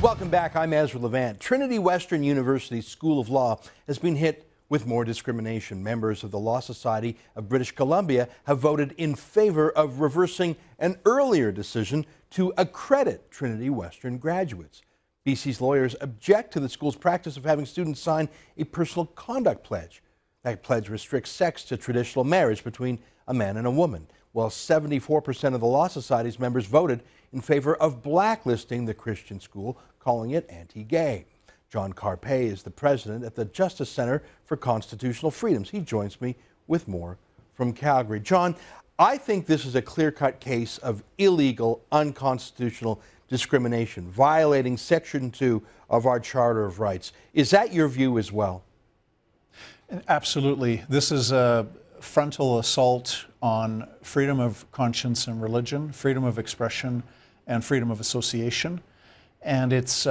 Welcome back. I'm Ezra Levant. Trinity Western University School of Law has been hit with more discrimination. Members of the Law Society of British Columbia have voted in favor of reversing an earlier decision to accredit Trinity Western graduates. BC's lawyers object to the school's practice of having students sign a personal conduct pledge. That pledge restricts sex to traditional marriage between a man and a woman, while 74% of the Law Society's members voted in favor of blacklisting the Christian school, calling it anti-gay. John Carpe is the president at the Justice Center for Constitutional Freedoms. He joins me with more from Calgary. John, I think this is a clear-cut case of illegal, unconstitutional discrimination, violating Section 2 of our Charter of Rights. Is that your view as well? Absolutely. This is a frontal assault on freedom of conscience and religion, freedom of expression, and freedom of association. And it's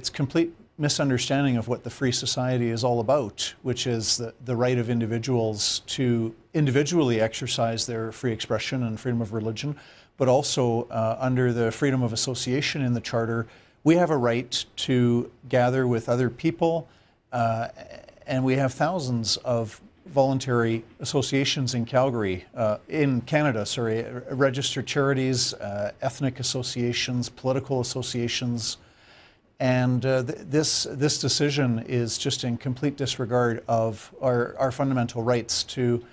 complete misunderstanding of what the free society is all about, which is the right of individuals to individually exercise their free expression and freedom of religion, but also under the freedom of association in the Charter, we have a right to gather with other people, and we have thousands of voluntary associations in Calgary, in Canada, registered charities, ethnic associations, political associations, and this decision is just in complete disregard of our fundamental rights to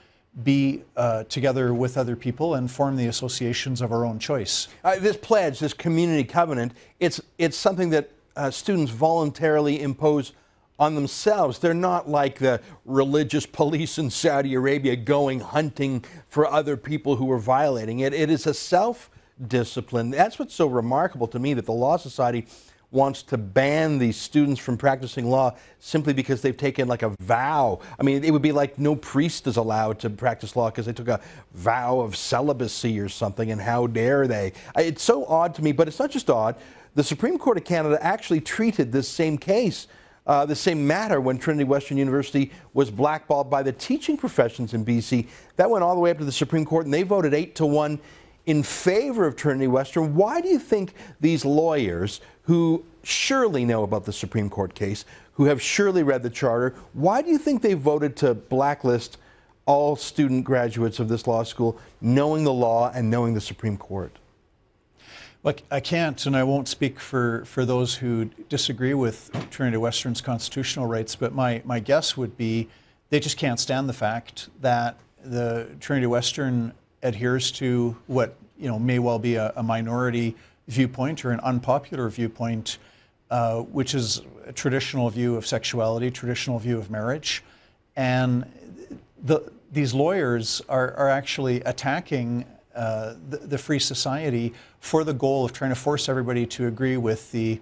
be together with other people and form the associations of our own choice. This pledge, this community covenant, it's something that students voluntarily impose on themselves. They're not like the religious police in Saudi Arabia going hunting for other people who are violating it. It is a self-discipline. That's what's so remarkable to me, that the Law Society wants to ban these students from practicing law simply because they've taken like a vow. I mean, it would be like no priest is allowed to practice law because they took a vow of celibacy or something, and how dare they? It's so odd to me, but it's not just odd. The Supreme Court of Canada actually treated this same case, the same matter, when Trinity Western University was blackballed by the teaching professions in BC. That went all the way up to the Supreme Court, and they voted 8-1 in favor of Trinity Western. Why do you think these lawyers, who surely know about the Supreme Court case, who have surely read the Charter, why do you think they voted to blacklist all student graduates of this law school, knowing the law and knowing the Supreme Court? Look, I can't and I won't speak for those who disagree with Trinity Western's constitutional rights, but my guess would be they just can't stand the fact that the Trinity Western adheres to what may well be a minority viewpoint or an unpopular viewpoint, which is a traditional view of sexuality, traditional view of marriage. And these lawyers are actually attacking the free society for the goal of trying to force everybody to agree with the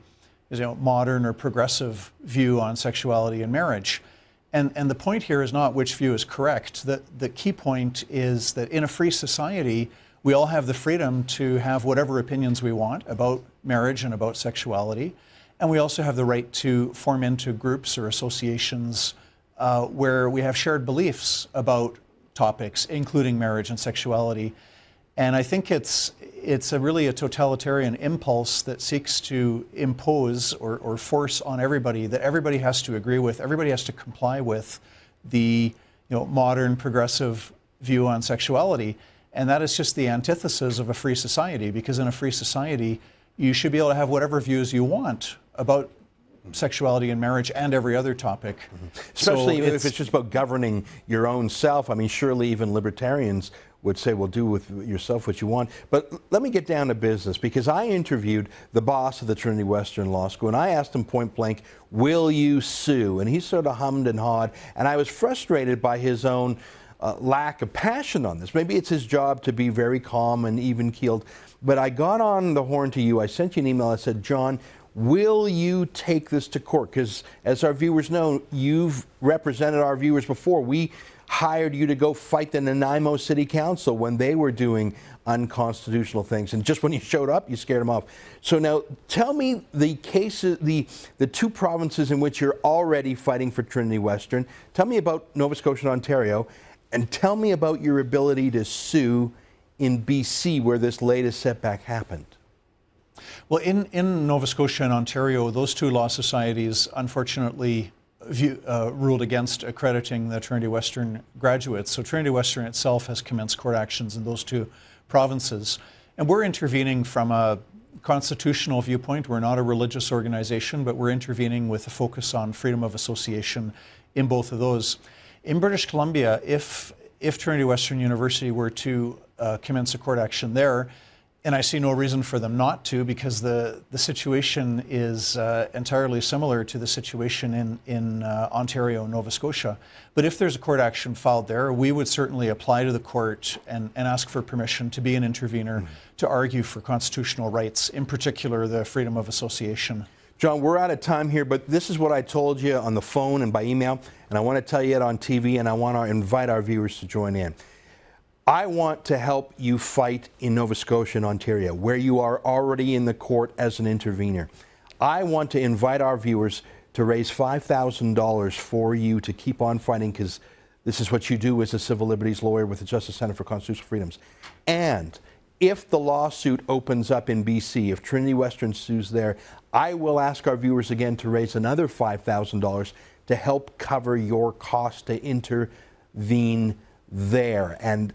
modern or progressive view on sexuality and marriage. And the point here is not which view is correct. The key point is that in a free society, we all have the freedom to have whatever opinions we want about marriage and about sexuality. And we also have the right to form into groups or associations where we have shared beliefs about topics, including marriage and sexuality. And I think it's really a totalitarian impulse that seeks to impose or force on everybody that everybody has to agree with, everybody has to comply with the modern progressive view on sexuality. And that is just the antithesis of a free society, because in a free society, you should be able to have whatever views you want about sexuality and marriage and every other topic. Especially if it's just about governing your own self. I mean, surely even libertarians would say, well, do with yourself what you want. But let me get down to business, because I interviewed the boss of the Trinity Western Law School, and I asked him point blank, will you sue? And he sort of hummed and hawed, and I was frustrated by his own lack of passion on this. Maybe it's his job to be very calm and even-keeled. But I got on the horn to you. I sent you an email. I said, John, will you take this to court? Because as our viewers know, you've represented our viewers before. We hired you to go fight the Nanaimo City Council when they were doing unconstitutional things. And just when you showed up, you scared them off. So now tell me the cases, the two provinces in which you're already fighting for Trinity Western. Tell me about Nova Scotia and Ontario. And tell me about your ability to sue in BC, where this latest setback happened. Well, in Nova Scotia and Ontario, those two law societies unfortunately ruled against accrediting the Trinity Western graduates. So Trinity Western itself has commenced court actions in those two provinces. And we're intervening from a constitutional viewpoint. We're not a religious organization, but we're intervening with a focus on freedom of association in both of those. In British Columbia, if Trinity Western University were to commence a court action there, and I see no reason for them not to, because the situation is entirely similar to the situation in Ontario and Nova Scotia. But if there's a court action filed there, we would certainly apply to the court and ask for permission to be an intervener to argue for constitutional rights, in particular the freedom of association. John, we're out of time here, but this is what I told you on the phone and by email, and I want to tell you it on TV, and I want to invite our viewers to join in. I want to help you fight in Nova Scotia and Ontario, where you are already in the court as an intervener. I want to invite our viewers to raise $5,000 for you to keep on fighting, because this is what you do as a civil liberties lawyer with the Justice Center for Constitutional Freedoms. And if the lawsuit opens up in BC, if Trinity Western sues there, I will ask our viewers again to raise another $5,000 to help cover your cost to intervene there. And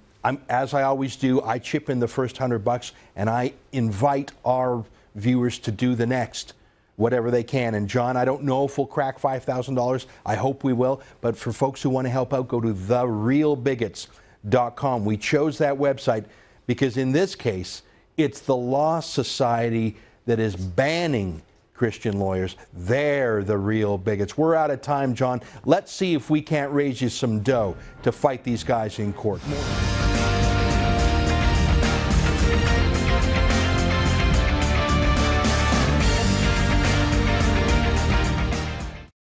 as I always do, I chip in the first $100 and I invite our viewers to do the next, whatever they can. And John, I don't know if we'll crack $5,000. I hope we will. But for folks who want to help out, go to therealbigots.com. We chose that website because in this case, it's the Law Society that is banning Christian lawyers. They're the real bigots. We're out of time, John. Let's see if we can't raise you some dough to fight these guys in court.